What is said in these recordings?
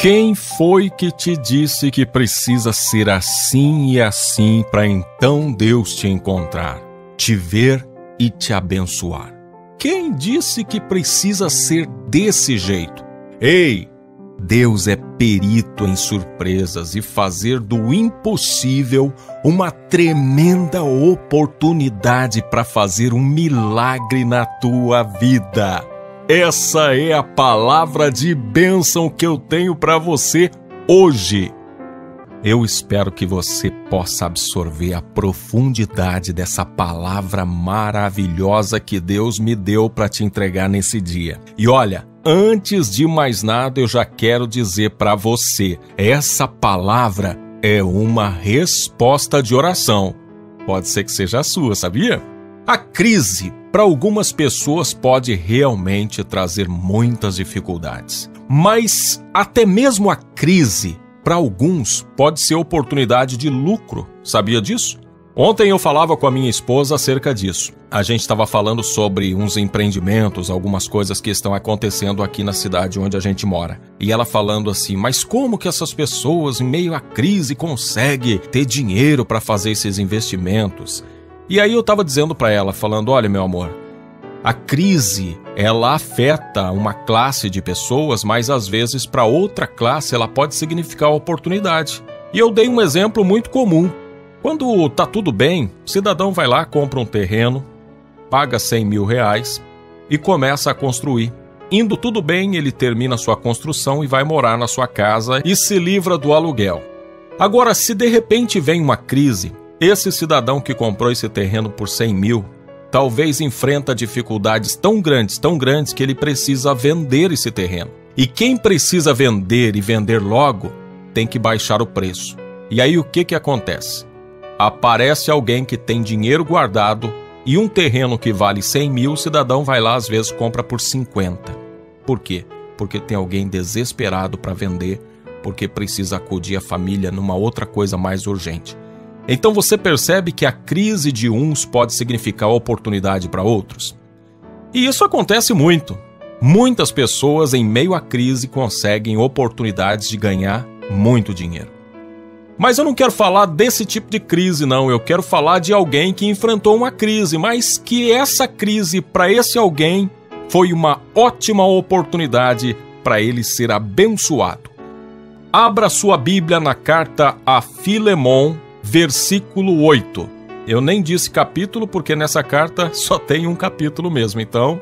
Quem foi que te disse que precisa ser assim e assim para então Deus te encontrar, te ver e te abençoar? Quem disse que precisa ser desse jeito? Ei, Deus é perito em surpresas e fazer do impossível uma tremenda oportunidade para fazer um milagre na tua vida. Essa é a palavra de bênção que eu tenho para você hoje. Eu espero que você possa absorver a profundidade dessa palavra maravilhosa que Deus me deu para te entregar nesse dia. E olha, antes de mais nada, eu já quero dizer para você, essa palavra é uma resposta de oração. Pode ser que seja a sua, sabia? A crise, para algumas pessoas, pode realmente trazer muitas dificuldades. Mas até mesmo a crise, para alguns, pode ser oportunidade de lucro. Sabia disso? Ontem eu falava com a minha esposa acerca disso. A gente estava falando sobre uns empreendimentos, algumas coisas que estão acontecendo aqui na cidade onde a gente mora. E ela falando assim, mas como que essas pessoas, em meio à crise, conseguem ter dinheiro para fazer esses investimentos? E aí eu estava dizendo para ela, falando, olha meu amor, a crise, ela afeta uma classe de pessoas, mas às vezes para outra classe ela pode significar oportunidade. E eu dei um exemplo muito comum. Quando tá tudo bem, o cidadão vai lá, compra um terreno, paga 100 mil reais e começa a construir. Indo tudo bem, ele termina sua construção e vai morar na sua casa e se livra do aluguel. Agora, se de repente vem uma crise, esse cidadão que comprou esse terreno por 100 mil, talvez enfrenta dificuldades tão grandes que ele precisa vender esse terreno. E quem precisa vender e vender logo, tem que baixar o preço. E aí o que acontece? Aparece alguém que tem dinheiro guardado e um terreno que vale 100 mil, o cidadão vai lá, às vezes compra por 50. Por quê? Porque tem alguém desesperado para vender, porque precisa acudir a família numa outra coisa mais urgente. Então você percebe que a crise de uns pode significar oportunidade para outros? E isso acontece muito. Muitas pessoas em meio à crise conseguem oportunidades de ganhar muito dinheiro. Mas eu não quero falar desse tipo de crise, não. Eu quero falar de alguém que enfrentou uma crise, mas que essa crise, para esse alguém, foi uma ótima oportunidade para ele ser abençoado. Abra sua Bíblia na carta a Filemon, versículo 8. Eu nem disse capítulo, porque nessa carta só tem um capítulo mesmo, então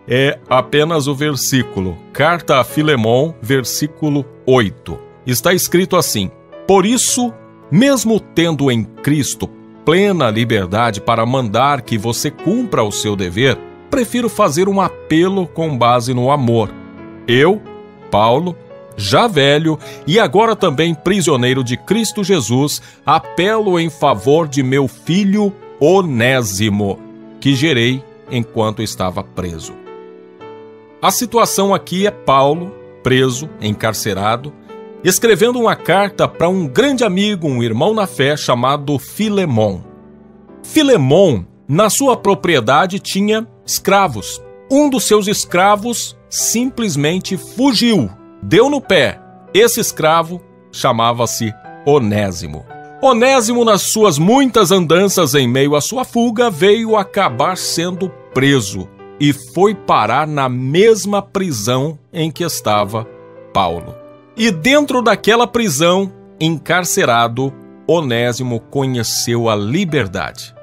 é apenas o versículo. Carta a Filemon, versículo 8. Está escrito assim: por isso, mesmo tendo em Cristo plena liberdade para mandar que você cumpra o seu dever, prefiro fazer um apelo com base no amor. Eu, Paulo, já velho e agora também prisioneiro de Cristo Jesus, apelo em favor de meu filho Onésimo, que gerei enquanto estava preso. A situação aqui é Paulo, preso, encarcerado, escrevendo uma carta para um grande amigo, um irmão na fé chamado Filemon. Filemon, na sua propriedade, tinha escravos. Um dos seus escravos simplesmente fugiu. Deu no pé. Esse escravo chamava-se Onésimo. Onésimo, nas suas muitas andanças em meio à sua fuga, veio acabar sendo preso e foi parar na mesma prisão em que estava Paulo. E dentro daquela prisão, encarcerado, Onésimo conheceu a liberdade.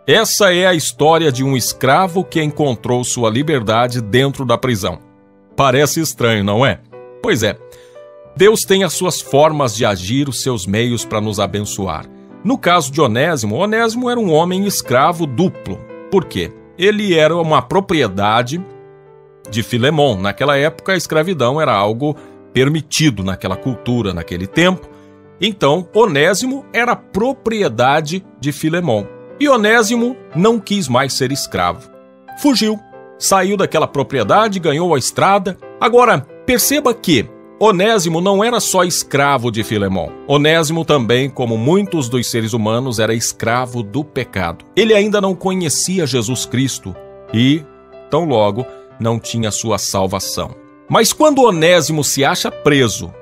Essa é a história de um escravo que encontrou sua liberdade dentro da prisão. Parece estranho, não é? Pois é, Deus tem as suas formas de agir, os seus meios para nos abençoar. No caso de Onésimo, Onésimo era um homem escravo duplo. Por quê? Ele era uma propriedade de Filemon. Naquela época, a escravidão era algo permitido naquela cultura, naquele tempo. Então, Onésimo era propriedade de Filemon. E Onésimo não quis mais ser escravo. Fugiu, saiu daquela propriedade, ganhou a estrada. Agora, perceba que Onésimo não era só escravo de Filemon. Onésimo também, como muitos dos seres humanos, era escravo do pecado. Ele ainda não conhecia Jesus Cristo e, tão logo, não tinha sua salvação. Mas quando Onésimo se acha preso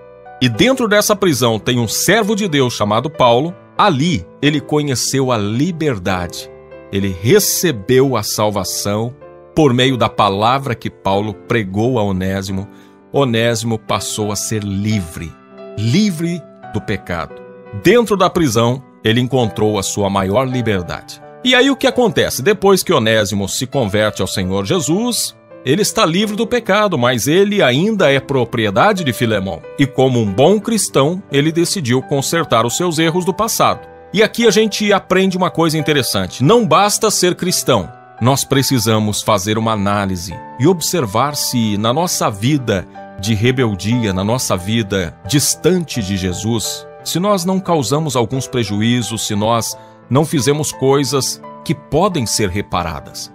e dentro dessa prisão tem um servo de Deus chamado Paulo, ali ele conheceu a liberdade. Ele recebeu a salvação por meio da palavra que Paulo pregou a Onésimo. Onésimo passou a ser livre, livre do pecado. Dentro da prisão, ele encontrou a sua maior liberdade. E aí o que acontece? Depois que Onésimo se converte ao Senhor Jesus, ele está livre do pecado, mas ele ainda é propriedade de Filemão. E como um bom cristão, ele decidiu consertar os seus erros do passado. E aqui a gente aprende uma coisa interessante. Não basta ser cristão. Nós precisamos fazer uma análise e observar se na nossa vida de rebeldia, na nossa vida distante de Jesus, se nós não causamos alguns prejuízos, se nós não fizemos coisas que podem ser reparadas.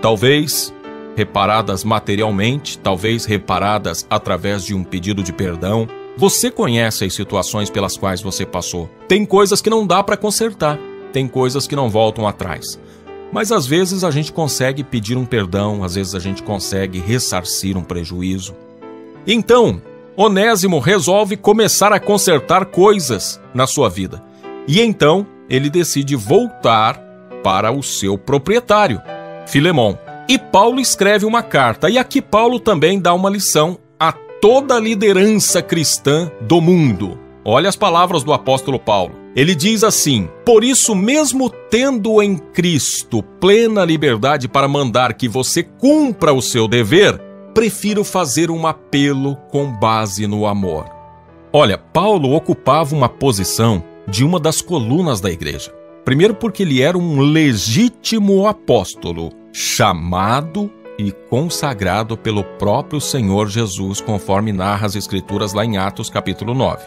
Talvez reparadas materialmente, talvez reparadas através de um pedido de perdão. Você conhece as situações pelas quais você passou. Tem coisas que não dá para consertar, tem coisas que não voltam atrás. Mas às vezes a gente consegue pedir um perdão, às vezes a gente consegue ressarcir um prejuízo. Então, Onésimo resolve começar a consertar coisas na sua vida. E então, ele decide voltar para o seu proprietário, Filemão. E Paulo escreve uma carta, e aqui Paulo também dá uma lição a toda a liderança cristã do mundo. Olha as palavras do apóstolo Paulo. Ele diz assim: por isso, mesmo tendo em Cristo plena liberdade para mandar que você cumpra o seu dever, prefiro fazer um apelo com base no amor. Olha, Paulo ocupava uma posição de uma das colunas da igreja. Primeiro porque ele era um legítimo apóstolo, chamado e consagrado pelo próprio Senhor Jesus, conforme narra as Escrituras lá em Atos capítulo 9.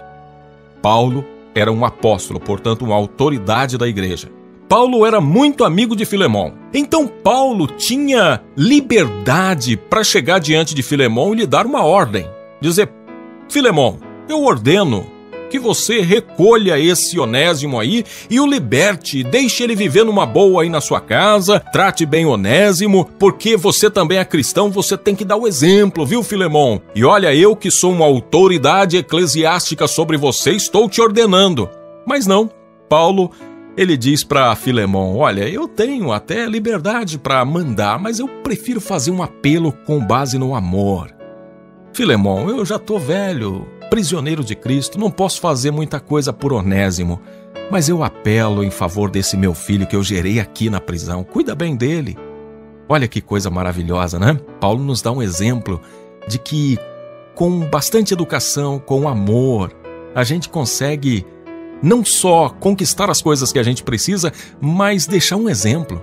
Paulo era um apóstolo, portanto uma autoridade da igreja. Paulo era muito amigo de Filemão. Então Paulo tinha liberdade para chegar diante de Filemão e lhe dar uma ordem. Dizer: Filemão, eu ordeno que você recolha esse Onésimo aí e o liberte, deixe ele viver numa boa aí na sua casa, trate bem Onésimo, porque você também é cristão, você tem que dar o exemplo, viu, Filemão? E olha, eu que sou uma autoridade eclesiástica sobre você, estou te ordenando. Mas não, Paulo, ele diz para Filemão: olha, eu tenho até liberdade para mandar, mas eu prefiro fazer um apelo com base no amor. Filemão, eu já estou velho, prisioneiro de Cristo, não posso fazer muita coisa por Onésimo, mas eu apelo em favor desse meu filho que eu gerei aqui na prisão. Cuida bem dele. Olha que coisa maravilhosa, né? Paulo nos dá um exemplo de que com bastante educação, com amor, a gente consegue não só conquistar as coisas que a gente precisa, mas deixar um exemplo.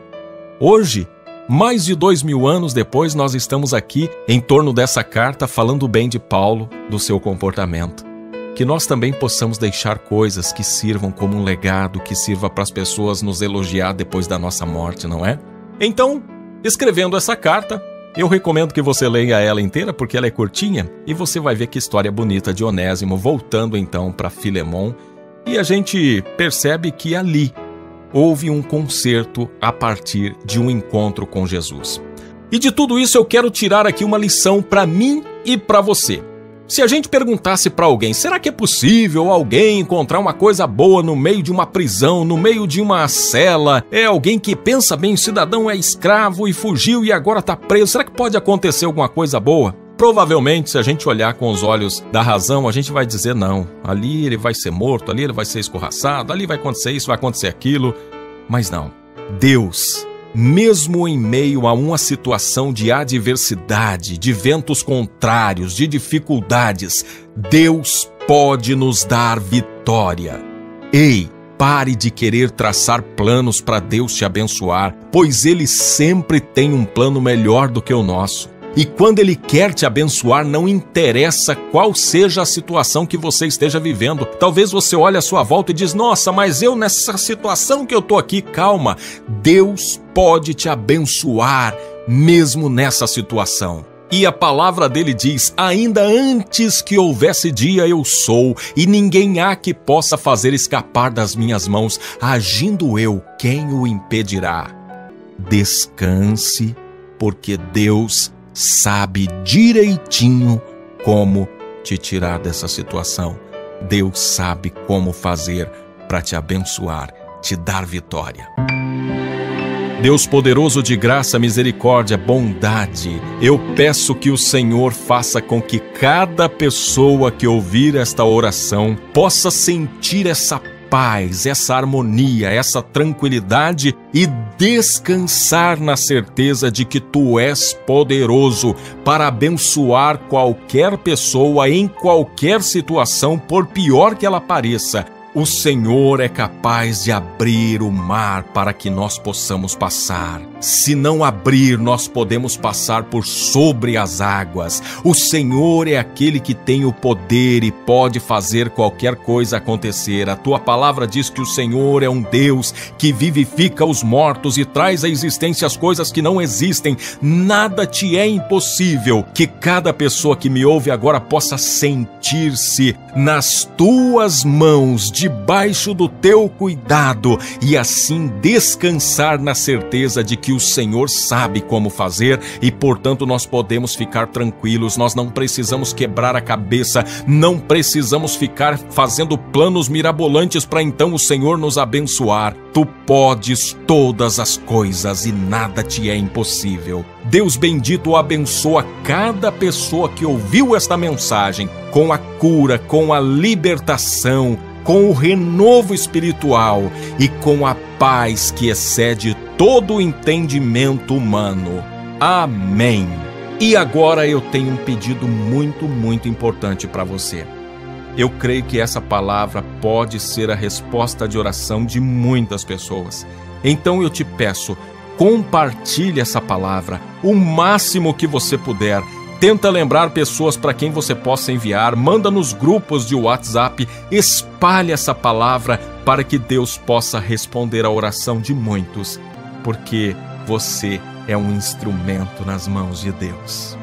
Hoje, mais de 2000 anos depois, nós estamos aqui em torno dessa carta falando bem de Paulo, do seu comportamento. Que nós também possamos deixar coisas que sirvam como um legado, que sirva para as pessoas nos elogiar depois da nossa morte, não é? Então, escrevendo essa carta, eu recomendo que você leia ela inteira, porque ela é curtinha, e você vai ver que história bonita de Onésimo, voltando então para Filemão. E a gente percebe que ali houve um conserto a partir de um encontro com Jesus. E de tudo isso eu quero tirar aqui uma lição para mim e para você. Se a gente perguntasse para alguém, será que é possível alguém encontrar uma coisa boa no meio de uma prisão, no meio de uma cela? É alguém que pensa bem, o cidadão é escravo e fugiu e agora está preso. Será que pode acontecer alguma coisa boa? Provavelmente, se a gente olhar com os olhos da razão, a gente vai dizer não. Ali ele vai ser morto, ali ele vai ser escorraçado, ali vai acontecer isso, vai acontecer aquilo. Mas não. Deus, mesmo em meio a uma situação de adversidade, de ventos contrários, de dificuldades, Deus pode nos dar vitória. Ei, pare de querer traçar planos para Deus te abençoar, pois Ele sempre tem um plano melhor do que o nosso. E quando Ele quer te abençoar, não interessa qual seja a situação que você esteja vivendo. Talvez você olhe à sua volta e diz: nossa, mas eu nessa situação que eu estou aqui, calma. Deus pode te abençoar mesmo nessa situação. E a palavra dele diz: ainda antes que houvesse dia eu sou, e ninguém há que possa fazer escapar das minhas mãos. Agindo eu, quem o impedirá? Descanse, porque Deus sabe direitinho como te tirar dessa situação. Deus sabe como fazer para te abençoar, te dar vitória. Deus poderoso de graça, misericórdia, bondade, eu peço que o Senhor faça com que cada pessoa que ouvir esta oração possa sentir essa paz, essa harmonia, essa tranquilidade e descansar na certeza de que Tu és poderoso para abençoar qualquer pessoa em qualquer situação, por pior que ela pareça. O Senhor é capaz de abrir o mar para que nós possamos passar. Se não abrir, nós podemos passar por sobre as águas. O Senhor é aquele que tem o poder e pode fazer qualquer coisa acontecer. A Tua palavra diz que o Senhor é um Deus que vivifica os mortos e traz à existência as coisas que não existem. Nada te é impossível. Que cada pessoa que me ouve agora possa sentir-se nas Tuas mãos, debaixo do Teu cuidado, e assim descansar na certeza de que o Senhor sabe como fazer e, portanto, nós podemos ficar tranquilos. Nós não precisamos quebrar a cabeça, não precisamos ficar fazendo planos mirabolantes para então o Senhor nos abençoar. Tu podes todas as coisas e nada te é impossível. Deus bendito abençoa cada pessoa que ouviu esta mensagem com a cura, com a libertação, com o renovo espiritual e com a paz que excede todo o entendimento humano. Amém. E agora eu tenho um pedido muito importante para você. Eu creio que essa palavra pode ser a resposta de oração de muitas pessoas. Então eu te peço, compartilhe essa palavra o máximo que você puder. Tenta lembrar pessoas para quem você possa enviar, manda nos grupos de WhatsApp, espalhe essa palavra para que Deus possa responder a oração de muitos, porque você é um instrumento nas mãos de Deus.